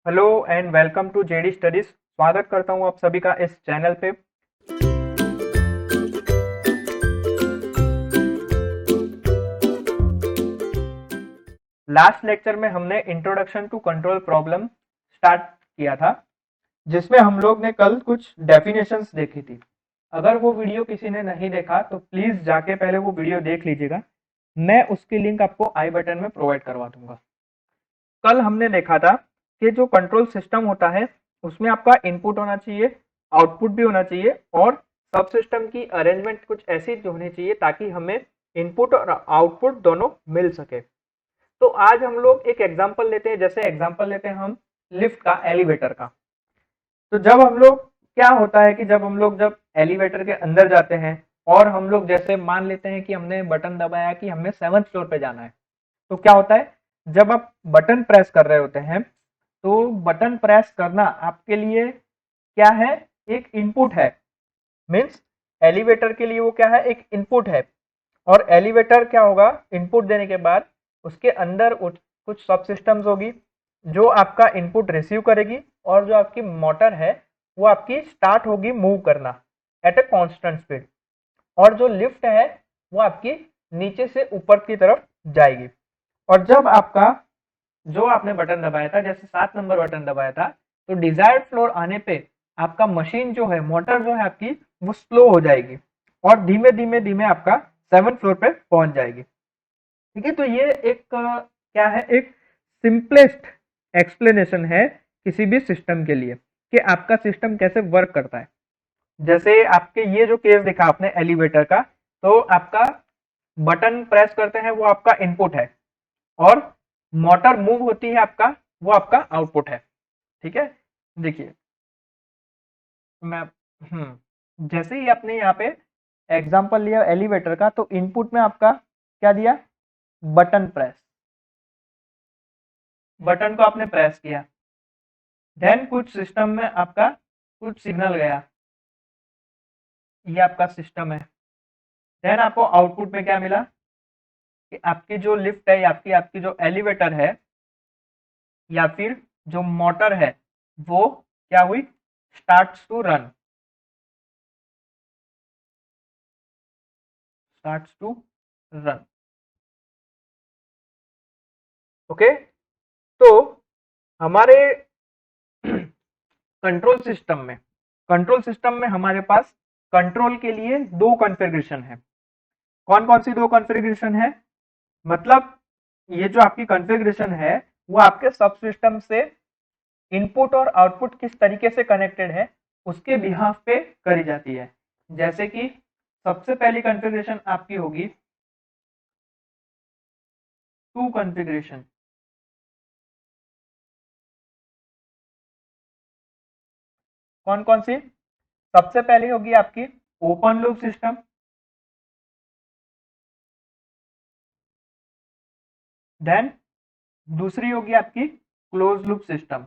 Hello and welcome to JD studies. स्वागत करता हूं आप सभी का इस चैनल पे। लास्ट लेक्चर में हमने introduction to control problem start किया था, जिसमें हम लोग ने कल कुछ डेफिनेशंस देखी थी। अगर वो वीडियो किसी ने नहीं देखा तो प्लीज जाके पहले वो वीडियो देख लीजिएगा। मैं उसकी लिंक आपको आई बटन में प्रोवाइड करवा दूंगा। कल हमने देखा था कि जो कंट्रोल सिस्टम होता है उसमें आपका इनपुट होना चाहिए, आउटपुट भी होना चाहिए और सब सिस्टम की अरेंजमेंट कुछ ऐसी होनी चाहिए ताकि हमें इनपुट और आउटपुट दोनों मिल सके। तो आज हम लोग एक एग्जांपल लेते हैं, जैसे एग्जांपल लेते हैं हम लिफ्ट का, एलिवेटर का। तो जब हम लोग, क्या होता है कि जब एलिवेटर के अंदर जाते हैं और हम लोग जैसे मान लेते हैं कि हमने बटन दबाया कि हमें 7th फ्लोर पे जाना है, तो क्या होता है, जब आप बटन प्रेस कर रहे होते हैं तो बटन प्रेस करना आपके लिए क्या है, एक इनपुट है। मीन्स एलिवेटर के लिए वो क्या है, एक इनपुट है। और एलिवेटर क्या होगा, इनपुट देने के बाद उसके अंदर कुछ सब सिस्टम्स होगी जो आपका इनपुट रिसीव करेगी, और जो आपकी मोटर है वो आपकी स्टार्ट होगी मूव करना एट ए कांस्टेंट स्पीड। और जो लिफ्ट है वो आपकी नीचे से ऊपर की तरफ जाएगी। और जब आपका, जो आपने बटन दबाया था, जैसे 7 नंबर बटन दबाया था, तो डिजायर्ड फ्लोर आने पे आपका मशीन जो है, मोटर जो है आपकी, वो स्लो हो जाएगी और धीमे धीमे धीमे आपका 7th फ्लोर पे पहुंच जाएगी। ठीक है, तो ये एक क्या है, एक सिंपलेस्ट एक्सप्लेनेशन है किसी भी सिस्टम के लिए कि आपका सिस्टम कैसे वर्क करता है। जैसे आपके ये जो केस दिखा आपने एलिवेटर का, तो आपका बटन प्रेस करते हैं वो आपका इनपुट है और मोटर मूव होती है आपका, वो आपका आउटपुट है। ठीक है, देखिए मैं जैसे ही आपने यहाँ पे एग्जांपल लिया एलिवेटर का, तो इनपुट में आपका क्या दिया, बटन प्रेस, बटन को आपने प्रेस किया, देन कुछ सिस्टम में आपका कुछ सिग्नल गया, ये आपका सिस्टम है। देन आपको आउटपुट में क्या मिला कि आपकी जो लिफ्ट है, या आपकी आपकी जो एलिवेटर है, या फिर जो मोटर है, वो क्या हुई, starts to run, starts to run. Okay, तो हमारे कंट्रोल सिस्टम में हमारे पास कंट्रोल के लिए दो कॉन्फ़िगरेशन है। कौन कौन सी दो कॉन्फ़िगरेशन है, मतलब ये जो आपकी कॉन्फ़िगरेशन है वो आपके सब सिस्टम से इनपुट और आउटपुट किस तरीके से कनेक्टेड है उसके बिहाफ पे करी जाती है। जैसे कि सबसे पहली कॉन्फ़िगरेशन आपकी होगी टू कॉन्फ़िगरेशन। कौन कौन सी, सबसे पहली होगी आपकी ओपन लूप सिस्टम, देन दूसरी होगी आपकी क्लोज लूप सिस्टम।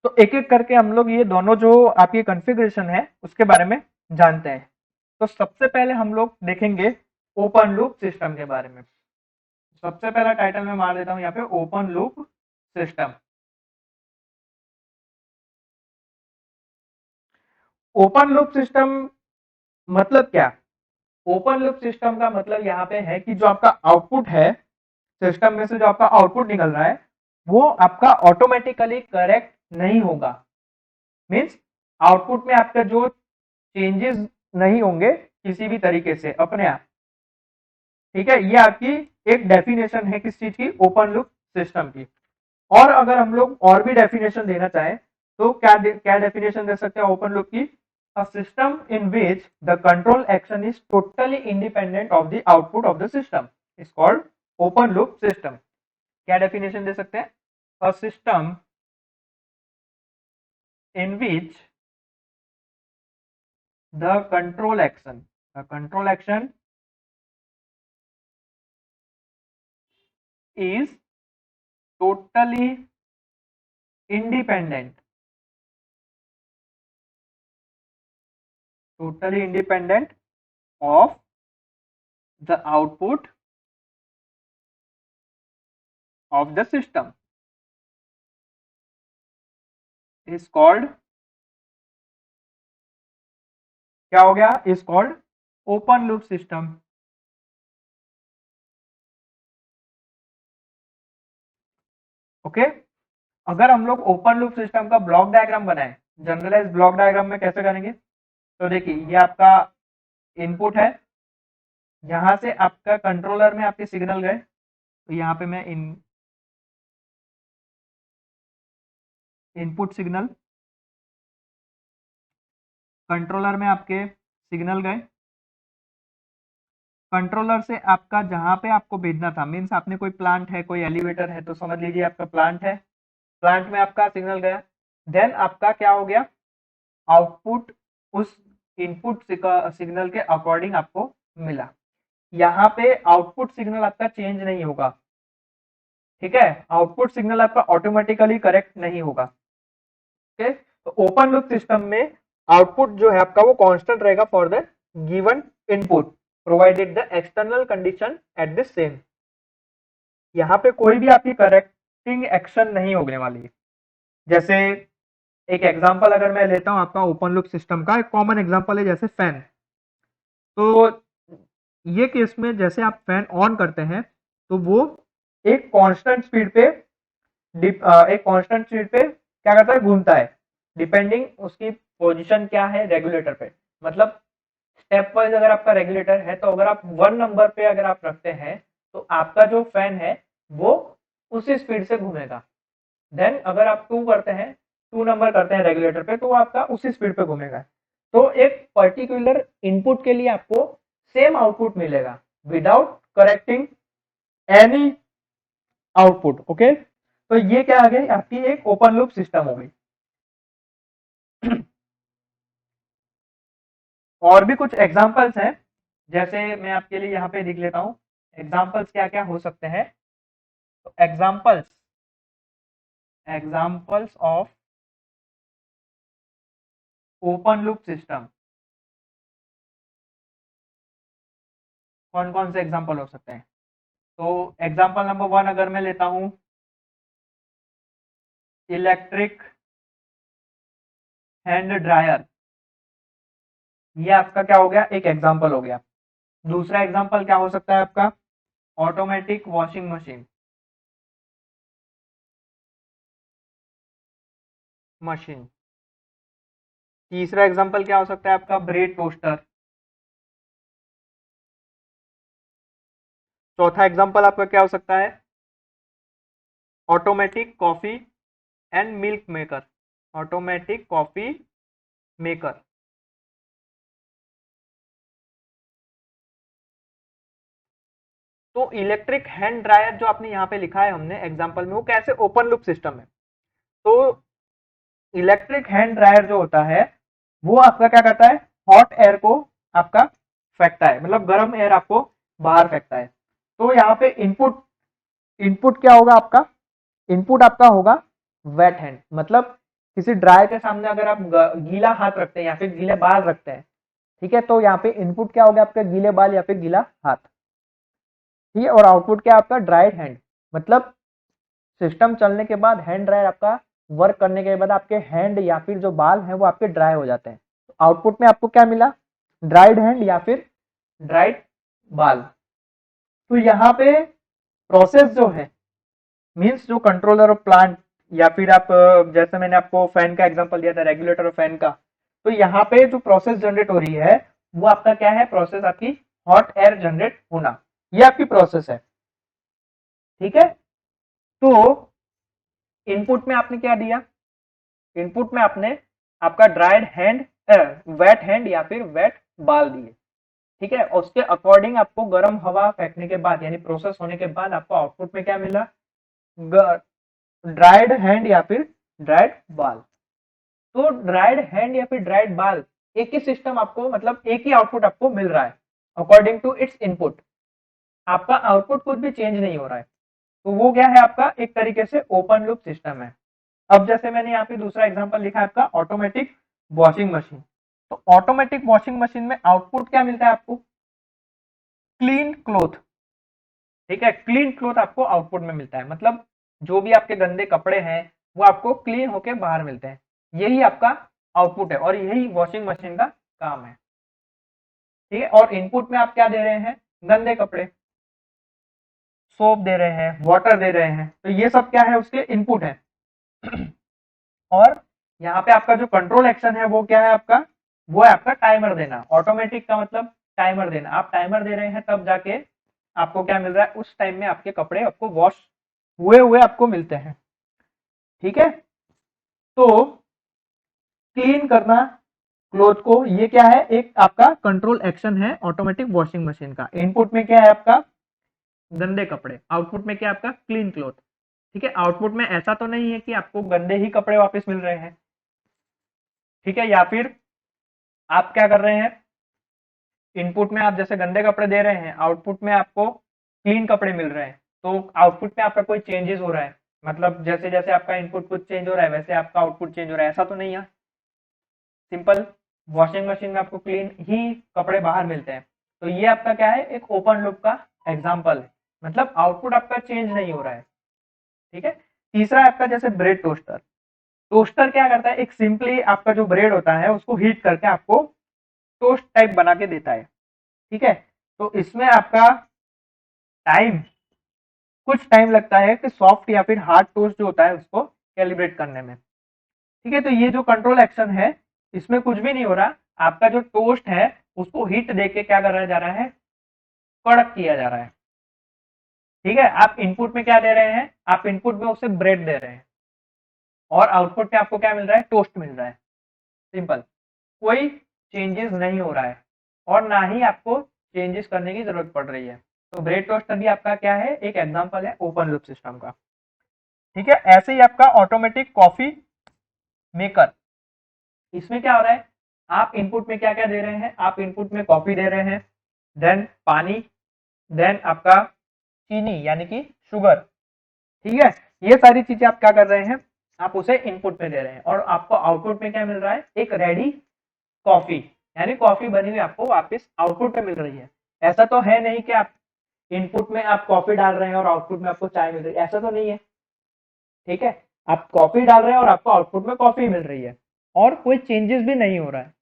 तो एक एक करके हम लोग ये दोनों जो आपकी कॉन्फ़िगरेशन है उसके बारे में जानते हैं। तो सबसे पहले हम लोग देखेंगे ओपन लूप सिस्टम के बारे में। सबसे पहला टाइटल मैं मार देता हूं यहाँ पे, open loop system. Open loop system मतलब क्या, ओपन लूप सिस्टम का मतलब यहाँ पे है कि जो आपका आउटपुट है, सिस्टम में से जो आपका आउटपुट निकल रहा है वो आपका ऑटोमेटिकली करेक्ट नहीं होगा। मीन्स आउटपुट में आपका जो चेंजेस नहीं होंगे किसी भी तरीके से अपने आप। ठीक है, ये आपकी एक डेफिनेशन है किस चीज की, ओपन लूप सिस्टम की। और अगर हम लोग और भी डेफिनेशन देना चाहें तो क्या डेफिनेशन दे सकते हैं ओपन लूप की, a system in which the control action is totally independent of the output of the system is called open loop system. क्या डेफिनेशन दे सकते हैं, a system in which the control action is totally independent, totally independent of the output of the system is called, क्या हो गया, is called open loop system. Okay, अगर हम लोग open loop system का ब्लॉक डायग्राम बनाए, generalise block diagram में कैसे करेंगे, तो देखिए ये आपका इनपुट है, यहां से आपका कंट्रोलर में आपके सिग्नल गए, तो यहाँ पे मैं इनपुट सिग्नल, कंट्रोलर में आपके सिग्नल गए, कंट्रोलर से आपका जहां पे आपको भेजना था, मीन्स आपने कोई प्लांट है, कोई एलिवेटर है, तो समझ लीजिए आपका प्लांट है, प्लांट में आपका सिग्नल गया, देन आपका क्या हो गया, आउटपुट उस इनपुट सिग्नल के अकॉर्डिंग आपको मिला। यहाँ पे आउटपुट सिग्नल आपका चेंज नहीं होगा, ठीक है, आउटपुट सिग्नल आपका ऑटोमेटिकली करेक्ट नहीं होगा। ओके, तो ओपन लूप सिस्टम में आउटपुट जो है आपका वो कांस्टेंट रहेगा for the given input provided the external condition at the same. यहाँ पे कोई भी आपकी करेक्टिंग एक्शन नहीं होने वाली है। जैसे एक एग्जांपल अगर मैं लेता हूं आपका ओपन लूप सिस्टम का, एक कॉमन एग्जांपल है जैसे फैन। तो ये केस में जैसे आप फैन ऑन करते हैं तो वो एक कांस्टेंट स्पीड पे एक कांस्टेंट स्पीड पे क्या करता है, घूमता है, डिपेंडिंग उसकी पोजीशन क्या है रेगुलेटर पे। मतलब स्टेप वाइज अगर आपका रेगुलेटर है तो अगर आप 1 नंबर पे अगर आप रखते हैं तो आपका जो फैन है वो उसी स्पीड से घूमेगा। देन अगर आप 2 करते हैं, 2 नंबर करते हैं रेगुलेटर पे, तो वो आपका उसी स्पीड पे घूमेगा। तो एक पर्टिकुलर इनपुट के लिए आपको सेम आउटपुट मिलेगा without correcting any output. Okay, तो ये क्या आ गई आपकी एक ओपन लूप सिस्टम हो गई। और भी कुछ एग्जांपल्स हैं, जैसे मैं आपके लिए यहाँ पे लिख लेता हूँ एग्जांपल्स क्या क्या हो सकते हैं। तो examples of open loop system, कौन कौन से एग्जांपल हो सकते हैं। तो एग्जांपल नंबर 1 अगर मैं लेता हूँ, इलेक्ट्रिक हैंड ड्रायर, ये आपका क्या हो गया, एक एग्जांपल हो गया। दूसरा एग्जांपल क्या हो सकता है आपका, ऑटोमेटिक वॉशिंग मशीन। तीसरा एग्जांपल क्या हो सकता है आपका, ब्रेड टोस्टर। चौथा एग्जांपल आपका क्या हो सकता है, automatic coffee and milk maker, automatic coffee maker. तो इलेक्ट्रिक हैंड ड्रायर जो आपने यहाँ पे लिखा है हमने एग्जांपल में, वो कैसे ओपन लूप सिस्टम है। तो इलेक्ट्रिक हैंड ड्रायर जो होता है वो आपका क्या करता है, हॉट एयर को आपका फेंकता है, मतलब गर्म एयर आपको बाहर फेंकता है। तो यहाँ पे इनपुट इनपुट क्या होगा आपका, इनपुट आपका होगा वेट हैंड, मतलब किसी ड्रायर के सामने अगर आप गीला हाथ रखते हैं या फिर गीले बाल रखते हैं, ठीक है, तो यहाँ पे इनपुट क्या होगा आपका, गीले बाल या फिर गीला हाथ, ठीक है, और आउटपुट क्या आपका, ड्राइड हैंड। मतलब सिस्टम चलने के बाद हैंड ड्रायर आपका वर्क करने के बाद आपके हैंड या फिर जो बाल हैं वो आपके ड्राई हो जाते हैं। तो आउटपुट में आपको क्या मिला, ड्राइड हैंड या फिर ड्राइड बाल। तो यहाँ पे प्रोसेस जो है, मींस जो कंट्रोलर ऑफ प्लांट या फिर आप जैसे मैंने आपको फैन का एग्जांपल दिया था, रेगुलेटर ऑफ फैन का, तो यहाँ पे जो प्रोसेस जनरेट हो रही है वो आपका क्या है, प्रोसेस आपकी हॉट एयर जनरेट होना, ये आपकी प्रोसेस है, ठीक है। तो इनपुट में आपने क्या दिया, इनपुट में आपने आपका ड्राइड हैंड, वेट हैंड या फिर वेट बाल दिए, ठीक है, उसके अकॉर्डिंग आपको गर्म हवा फेंकने के बाद यानी प्रोसेस होने के बाद आपको आउटपुट में क्या मिला, ड्राइड हैंड या फिर ड्राइड बाल। तो ड्राइड हैंड या फिर ड्राइड बाल, एक ही सिस्टम आपको, मतलब एक ही आउटपुट आपको मिल रहा है अकॉर्डिंग टू इट्स इनपुट, आपका आउटपुट कुछ भी चेंज नहीं हो रहा है। तो वो क्या है आपका एक तरीके से ओपन लूप सिस्टम है। अब जैसे मैंने यहाँ पे दूसरा एग्जांपल लिखा है आपका ऑटोमेटिक वॉशिंग मशीन। तो ऑटोमेटिक वॉशिंग मशीन में आउटपुट क्या मिलता है आपको, क्लीन क्लोथ, ठीक है, क्लीन क्लोथ आपको आउटपुट में मिलता है, मतलब जो भी आपके गंदे कपड़े हैं वो आपको क्लीन होके बाहर मिलते हैं, यही आपका आउटपुट है और यही वॉशिंग मशीन का काम है। ठीक है, और इनपुट में आप क्या दे रहे हैं, गंदे कपड़े, सोप दे रहे हैं, वाटर दे रहे हैं, तो ये सब क्या है, उसके इनपुट है। और यहाँ पे आपका जो कंट्रोल एक्शन है वो क्या है आपका, वो है आपका टाइमर देना। ऑटोमेटिक का मतलब टाइमर देना, आप टाइमर दे रहे हैं तब जाके आपको क्या मिल रहा है, उस टाइम में आपके कपड़े आपको वॉश हुए हुए आपको मिलते हैं। ठीक है, तो क्लीन करना क्लोथ को, ये क्या है, एक आपका कंट्रोल एक्शन है ऑटोमेटिक वॉशिंग मशीन का। इनपुट में क्या है आपका, गंदे कपड़े, आउटपुट में क्या है आपका, क्लीन क्लोथ। ठीक है, आउटपुट में ऐसा तो नहीं है कि आपको गंदे ही कपड़े वापस मिल रहे हैं। ठीक है, या फिर आप क्या कर रहे हैं, इनपुट में आप जैसे गंदे कपड़े दे रहे हैं, आउटपुट में आपको क्लीन कपड़े मिल रहे हैं, तो आउटपुट में आपका कोई चेंजेस हो रहा है, मतलब जैसे जैसे आपका इनपुट कुछ चेंज हो रहा है वैसे आपका आउटपुट चेंज हो रहा है, ऐसा तो नहीं है। सिंपल, वॉशिंग मशीन में आपको क्लीन ही कपड़े बाहर मिलते हैं, तो ये आपका क्या है, एक ओपन लूप का एग्जाम्पल है, मतलब आउटपुट आपका चेंज नहीं हो रहा है। ठीक है, तीसरा आपका जैसे ब्रेड टोस्टर। टोस्टर क्या करता है, एक सिंपली आपका जो ब्रेड होता है उसको हीट करके आपको टोस्ट टाइप बना के देता है। ठीक है, तो इसमें आपका टाइम, कुछ टाइम लगता है कि सॉफ्ट या फिर हार्ड टोस्ट जो होता है उसको कैलिब्रेट करने में। ठीक है, तो ये जो कंट्रोल एक्शन है इसमें कुछ भी नहीं हो रहा, आपका जो टोस्ट है उसको हीट देके क्या करा जा रहा है, कड़क किया जा रहा है। ठीक है, आप इनपुट में क्या दे रहे हैं, आप इनपुट में उसे ब्रेड दे रहे हैं और आउटपुट में आपको क्या मिल रहा है, टोस्ट मिल रहा है। सिंपल, कोई चेंजेस नहीं हो रहा है और ना ही आपको चेंजेस करने की जरूरत पड़ रही है। तो ब्रेड टोस्टर भी आपका क्या है, एक एग्जांपल है ओपन लूप सिस्टम का। ठीक है, ऐसे ही आपका ऑटोमेटिक कॉफी मेकर, इसमें क्या हो रहा है, आप इनपुट में क्या क्या दे रहे हैं, आप इनपुट में कॉफी दे रहे हैं, देन पानी, देन आपका चीनी यानी कि शुगर। ठीक है, ये सारी चीजें आप क्या कर रहे हैं, आप उसे इनपुट में दे रहे हैं और आपको आउटपुट में क्या मिल रहा है, एक रेडी कॉफी, यानी कॉफी बनी हुई आपको वापस आउटपुट में मिल रही है। ऐसा तो है नहीं कि आप इनपुट में आप कॉफी डाल रहे हैं और आउटपुट में आपको चाय मिल रही है, ऐसा तो नहीं है। ठीक है, आप कॉफी डाल रहे हैं और आपको आउटपुट में कॉफी मिल रही है और कोई चेंजेस भी नहीं हो रहा है,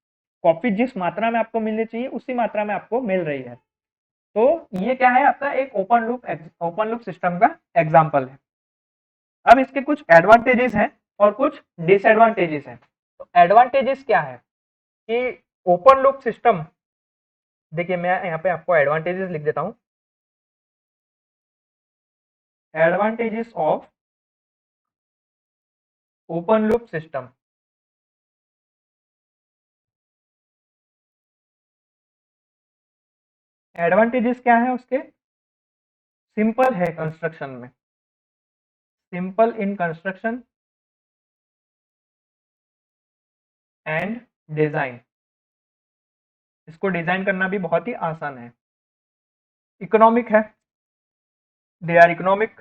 कॉफी जिस मात्रा में आपको मिलनी चाहिए उसी मात्रा में आपको मिल रही है। तो ये क्या है, आपका एक ओपन लूप सिस्टम का एग्जांपल है। अब इसके कुछ एडवांटेजेस हैं और कुछ डिसएडवांटेजेस हैं। तो एडवांटेजेस क्या है कि ओपन लूप सिस्टम, देखिए मैं यहाँ पे आपको एडवांटेजेस लिख देता हूँ। Advantages of open loop system, advantages क्या है उसके, सिंपल है कंस्ट्रक्शन में, simple in construction and design, इसको डिजाइन करना भी बहुत ही आसान है। इकोनॉमिक है, they are economic,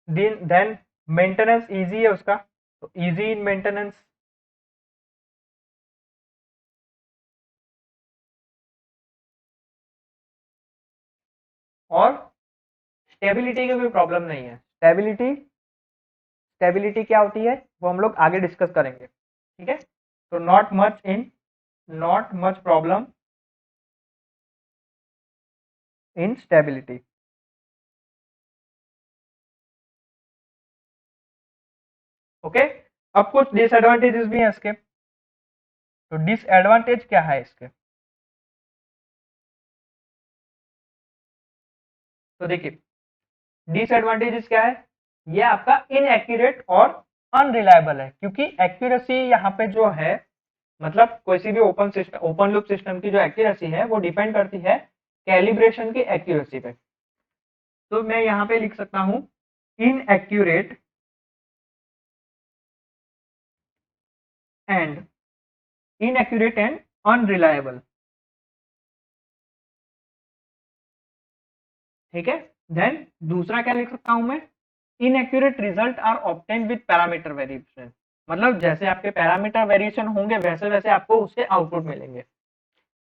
then maintenance easy है उसका, तो इजी इन मेंटेनेंस, और स्टेबिलिटी की कोई प्रॉब्लम नहीं है। स्टेबिलिटी, स्टेबिलिटी क्या होती है वो हम लोग आगे डिस्कस करेंगे। ठीक है, तो not much problem in stability. Okay, अब कुछ डिसएडवांटेजेस भी हैं इसके। तो डिसएडवांटेज क्या है इसके, तो देखिए डिसएडवांटेजेस क्या है, ये आपका इनएक्यूरेट और अनरिलायबल है, क्योंकि एक्यूरेसी यहाँ पे जो है, मतलब कोई सी भी ओपन लूप सिस्टम की जो एक्यूरेसी है वो डिपेंड करती है कैलिब्रेशन की एक्यूरेसी पे। तो मैं यहाँ पे लिख सकता हूँ इनएक्यूरेट एंड अनरिलायबल। ठीक है, देन दूसरा क्या लिख सकता हूं मैं, inaccurate result are obtain with parameter variation, मतलब जैसे आपके पैरामीटर वेरिएशन होंगे वैसे वैसे आपको उसके आउटपुट मिलेंगे।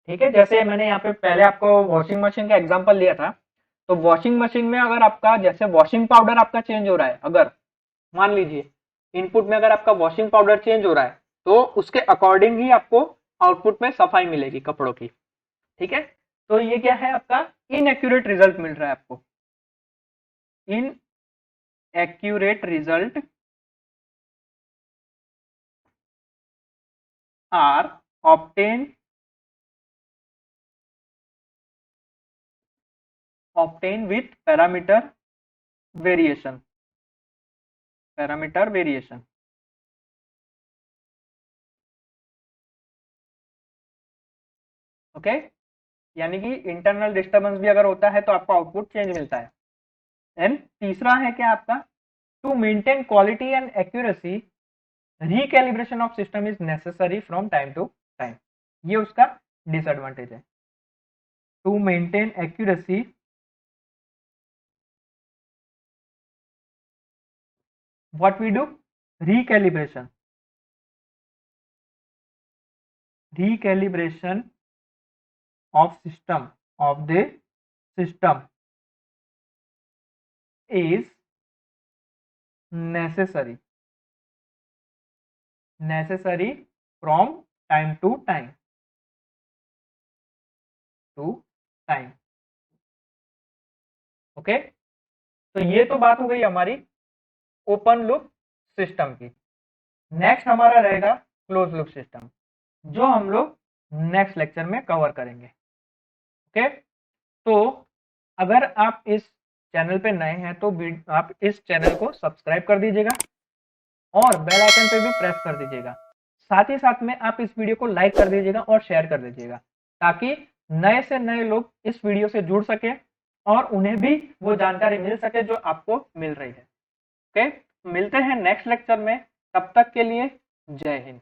ठीक है, जैसे मैंने यहाँ पे पहले आपको वॉशिंग मशीन का एग्जांपल लिया था, तो वॉशिंग मशीन में अगर आपका जैसे वॉशिंग पाउडर आपका चेंज हो रहा है, अगर मान लीजिए इनपुट में अगर आपका वॉशिंग पाउडर चेंज हो रहा है, तो उसके अकॉर्डिंग ही आपको आउटपुट में सफाई मिलेगी कपड़ों की। ठीक है, तो ये क्या है, आपका इनएक्यूरेट रिजल्ट मिल रहा है आपको। Inaccurate result are obtained with variation parameter variation। ओके, यानी कि इंटरनल डिस्टर्बेंस भी अगर होता है तो आपको आउटपुट चेंज मिलता है। एंड तीसरा है क्या आपका, to maintain quality and accuracy recalibration of system is necessary from time to time. ये उसका डिसएडवांटेज है। To maintain accuracy what we do, recalibration of the system is necessary from time to time okay. तो ये तो बात हो गई हमारी ओपन लूप सिस्टम की। नेक्स्ट हमारा रहेगा क्लोज लूप सिस्टम, जो हम लोग नेक्स्ट लेक्चर में कवर करेंगे। ओके, तो अगर आप इस चैनल पे नए हैं तो आप इस चैनल को सब्सक्राइब कर दीजिएगा और बेल आइकन पे भी प्रेस कर दीजिएगा। साथ ही साथ में आप इस वीडियो को लाइक कर दीजिएगा और शेयर कर दीजिएगा, ताकि नए से नए लोग इस वीडियो से जुड़ सके और उन्हें भी वो जानकारी मिल सके जो आपको मिल रही है। ओके, मिलते हैं नेक्स्ट लेक्चर में, तब तक के लिए जय हिंद।